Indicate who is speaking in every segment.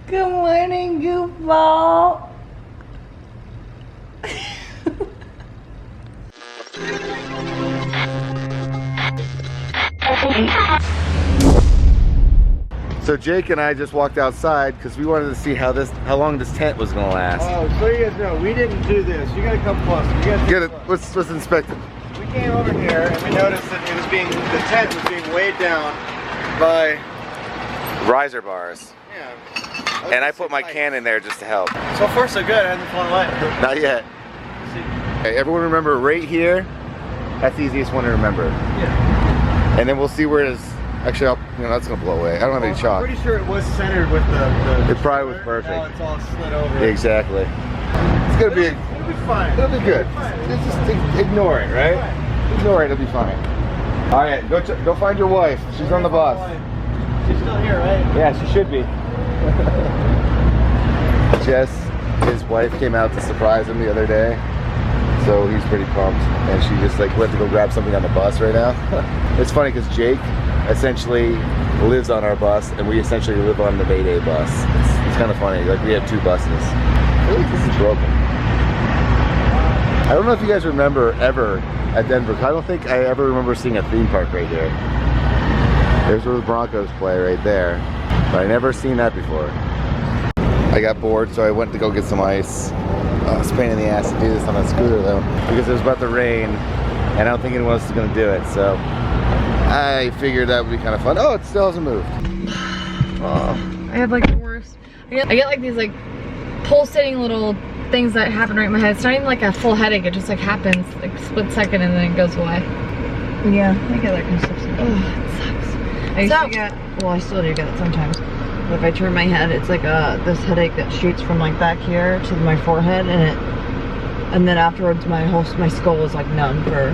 Speaker 1: Good morning, goofball.
Speaker 2: So Jake and I just walked outside because we wanted to see how long this tent was gonna last.
Speaker 3: Oh, so you guys know, we didn't do this. You gotta come closer. You gotta
Speaker 2: Get it. Let's inspect it.
Speaker 3: We came over here and we noticed that the tent was being weighed down by
Speaker 2: Riser bars.
Speaker 3: Yeah.
Speaker 2: And I put my can in there just to help.
Speaker 3: So far so good. I haven't flown away.
Speaker 2: Not yet. Okay, everyone remember right here? That's the easiest one to remember.
Speaker 3: Yeah.
Speaker 2: And then we'll see where it is. Actually, that's gonna blow away. I don't have any chalk.
Speaker 3: I'm pretty sure it was centered with the
Speaker 2: It probably was perfect.
Speaker 3: Now it's all slid over.
Speaker 2: Exactly. It's gonna be.
Speaker 3: It'll be fine.
Speaker 2: It'll be good. Just ignore it, right? Ignore it. It'll be fine. All right, go find your wife. She's on the bus.
Speaker 3: She's still here, right?
Speaker 2: Yeah, she should be. Jess, his wife, came out to surprise him the other day, so he's pretty pumped. And she just went to go grab something on the bus right now. It's funny because Jake essentially lives on our bus, and we essentially live on the Mayday bus. It's kind of funny. We have two buses. I feel like this is broken. I don't know if you guys remember ever at Denver. I don't think I ever remember seeing a theme park right here. There's where the Broncos play right there, but I never seen that before. I got bored, so I went to go get some ice. It's a pain in the ass to do this on a scooter though, because it was about to rain, and I don't think anyone else is gonna do it. So I figured that would be kind of fun. Oh, it still hasn't moved.
Speaker 1: Oh, I have the worst. I get these pulsating little things that happen right in my head. It's not even a full headache. It just happens split second and then it goes away.
Speaker 4: Yeah, I get that kind of stuff sometimes.
Speaker 1: Oh, it sucks.
Speaker 4: I used to get, well, I still do get it sometimes. But if I turn my head, it's this headache that shoots from back here to my forehead, and then afterwards my skull is numb for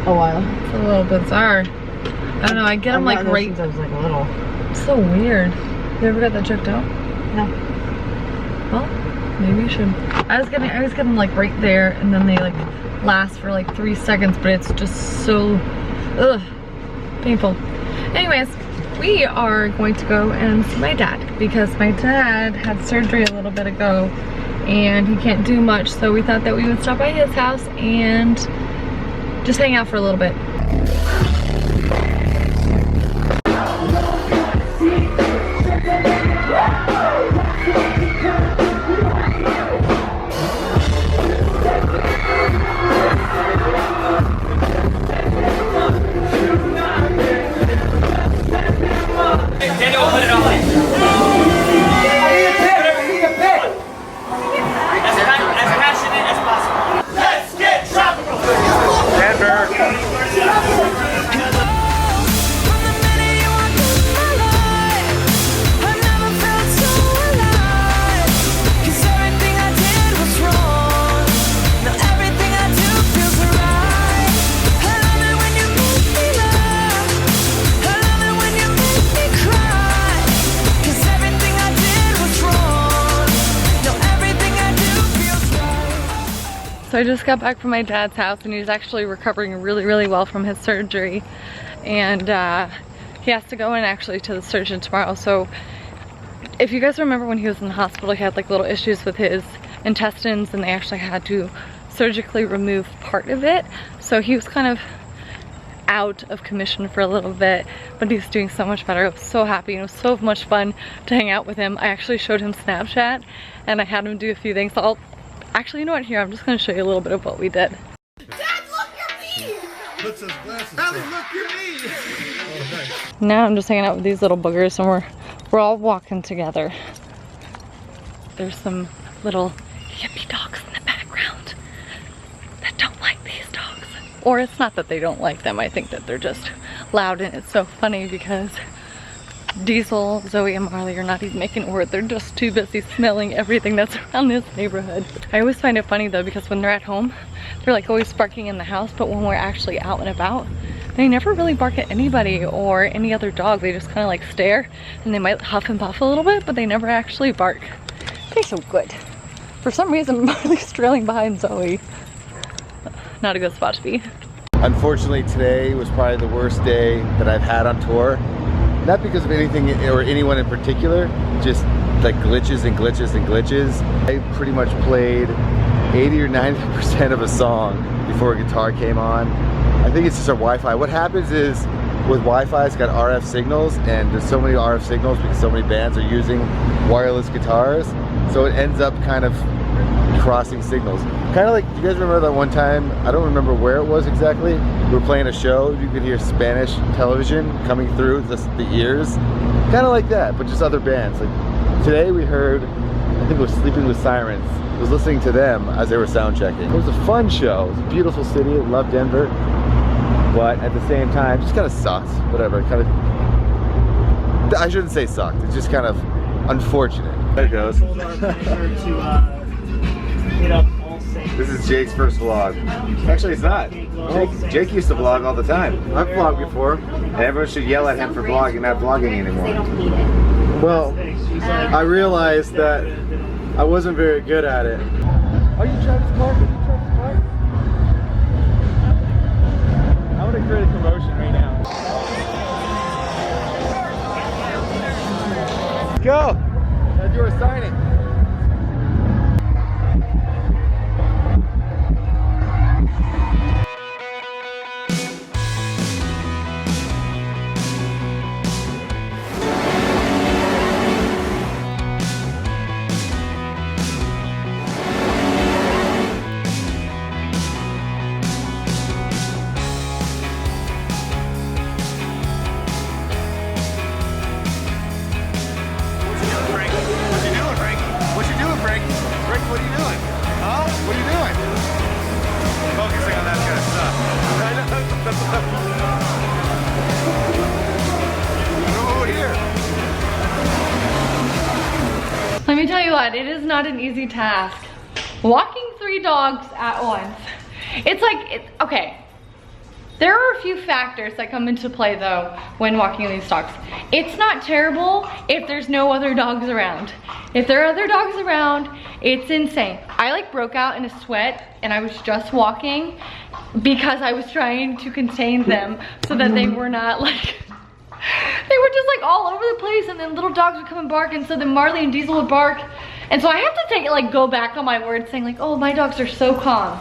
Speaker 4: a while.
Speaker 1: It's a little bizarre. I don't know. I get them right.
Speaker 4: Since I was little.
Speaker 1: It's so weird. You ever got that checked out?
Speaker 4: No.
Speaker 1: Well, maybe you should. I was getting them right there, and then they last for 3 seconds, but it's just so painful. Anyways, we are going to go and see my dad because my dad had surgery a little bit ago and he can't do much, so we thought that we would stop by his house and just hang out for a little bit.
Speaker 5: Daniel, put it on. As passionate as possible. Let's get tropical.
Speaker 2: Denver.
Speaker 1: So I just got back from my dad's house and he's actually recovering really well from his surgery, and he has to go in actually to the surgeon tomorrow. So if you guys remember when he was in the hospital, he had little issues with his intestines and they actually had to surgically remove part of it. So he was kind of out of commission for a little bit, but he's doing so much better. I was so happy and it was so much fun to hang out with him. I actually showed him Snapchat and I had him do a few things. So actually, you know what, here, I'm just gonna show you a little bit of what we did.
Speaker 5: Dad, look at me!
Speaker 3: Puts his glasses
Speaker 5: Daddy, look at me!
Speaker 3: Oh, nice.
Speaker 1: Now I'm just hanging out with these little boogers and we're all walking together. There's some little hippie dogs in the background that don't like these dogs. Or it's not that they don't like them, I think that they're just loud, and it's so funny because Diesel, Zoe, and Marley are not even making a word. They're just too busy smelling everything that's around this neighborhood. I always find it funny though, because when they're at home, they're always barking in the house, but when we're actually out and about, they never really bark at anybody or any other dog. They just kind of stare, and they might huff and puff a little bit, but they never actually bark. They're so good. For some reason, Marley's trailing behind Zoe. Not a good spot to be.
Speaker 2: Unfortunately, today was probably the worst day that I've had on tour. Not because of anything or anyone in particular, just like glitches and glitches and glitches. I pretty much played 80 or 90% of a song before a guitar came on. I think it's just our Wi-Fi. What happens is with Wi-Fi, it's got RF signals, and there's so many RF signals because so many bands are using wireless guitars, so it ends up kind of crossing signals. Kind of like, do you guys remember that one time, I don't remember where it was exactly, we were playing a show, you could hear Spanish television coming through the ears? Kind of like that, but just other bands. Like today we heard, I think it was Sleeping with Sirens. I was listening to them as they were sound checking. It was a fun show. It was a beautiful city. I love Denver. But at the same time, it just kind of sucks. Whatever. Kind of. I shouldn't say sucked. It's just kind of unfortunate. There it goes. This is Jake's first vlog. Actually, it's not. Jake used to vlog all the time. I've vlogged before. And everyone should yell at him for vlogging, not vlogging anymore.
Speaker 3: Well, I realized that I wasn't very good at it.
Speaker 2: Are you Travis Clark? Are you Travis Clark? I want to create a commotion right now. Let's go! Gotta do a signing.
Speaker 1: Let me tell you what, it is not an easy task. Walking 3 dogs at once. It's like, okay. There are a few factors that come into play though when walking these dogs. It's not terrible if there's no other dogs around. If there are other dogs around, it's insane. I like broke out in a sweat and I was just walking because I was trying to contain them so that they were not like, they were just like all over the place, and then little dogs would come and bark, and so then Marley and Diesel would bark. And so I have to take it, like go back on my word saying like, oh, my dogs are so calm.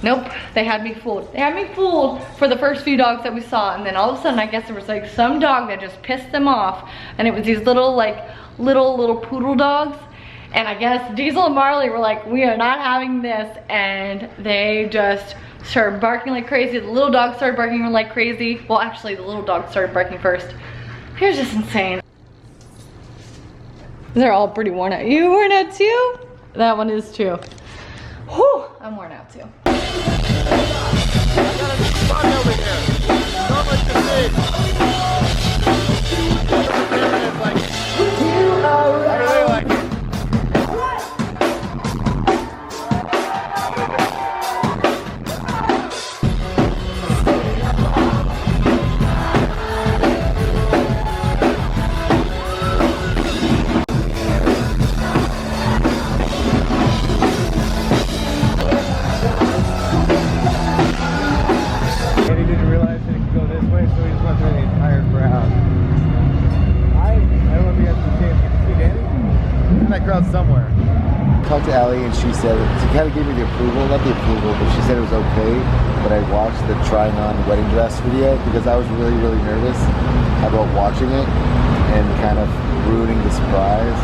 Speaker 1: Nope, they had me fooled. They had me fooled for the first few dogs that we saw, and then all of a sudden I guess there was like some dog that just pissed them off, and it was these little like little poodle dogs. And I guess Diesel and Marley were like, we are not having this, and they just started barking like crazy. The little dog started barking like crazy. Well, actually the little dog started barking first. It was just insane. They're all pretty worn out. You worn out too? That one is too. Whew, I'm worn out too.
Speaker 2: Somewhere. Talked to Allie and she said, she kind of gave me the approval, not the approval, but she said it was okay, but I watched the trying on wedding dress video because I was really nervous about watching it and kind of ruining the surprise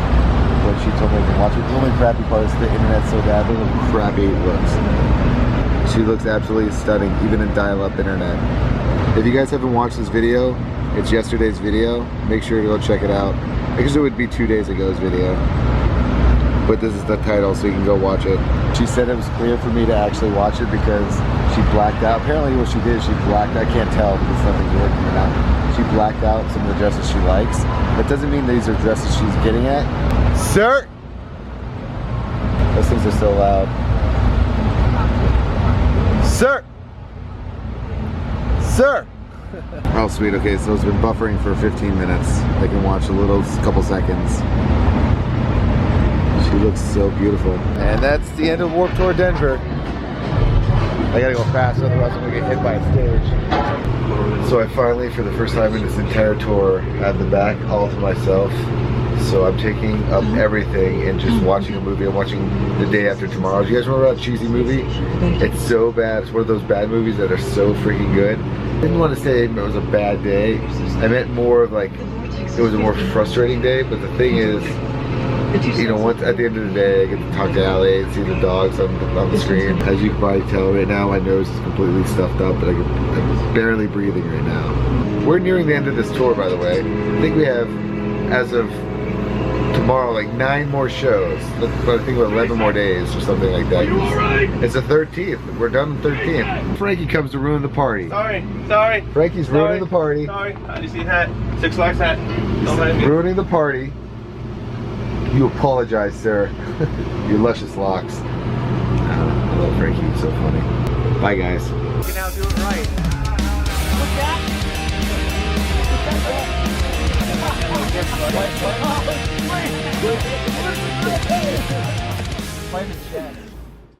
Speaker 2: when she told me I can watch it. The only crappy part is the internet's so bad, look how crappy it looks. She looks absolutely stunning, even in dial-up internet. If you guys haven't watched this video, it's yesterday's video. Make sure to go check it out. I guess it would be 2 days ago's video. But this is the title, so you can go watch it. She said it was clear for me to actually watch it because she blacked out. Apparently what she did is she blacked out. I can't tell because nothing's working right now. She blacked out some of the dresses she likes. That doesn't mean these are dresses she's getting at. Sir! Those things are so loud. Sir! Sir! Oh sweet, okay, so it's been buffering for 15 minutes. I can watch a couple seconds. She looks so beautiful. And that's the end of Warped Tour Denver. I gotta go fast, otherwise I'm gonna get hit by a stage. So I finally, for the first time in this entire tour, had the back all to myself. So I'm taking up everything and just watching a movie. I'm watching The Day After Tomorrow. Do you guys remember that cheesy movie? It's so bad. It's one of those bad movies that are so freaking good. I didn't want to say it was a bad day. I meant more of like, it was a more frustrating day, but the thing is, you know, once at the end of the day, I get to talk to Allie and see the dogs on the screen. As you can probably tell right now, my nose is completely stuffed up, but I'm barely breathing right now. We're nearing the end of this tour, by the way. I think we have, as of tomorrow, like 9 more shows. But I think about 11 more days or something like that. It's the 13th. We're done the 13th. Frankie comes to ruin the party.
Speaker 3: Sorry.
Speaker 2: Frankie's ruining the party.
Speaker 3: Sorry. How do you see that? Six Flags hat. Don't mind me.
Speaker 2: Ruining the party. You apologize, sir. Your luscious locks. I love Frankie. He's so funny. Bye, guys.
Speaker 3: You can now do it right. What's that?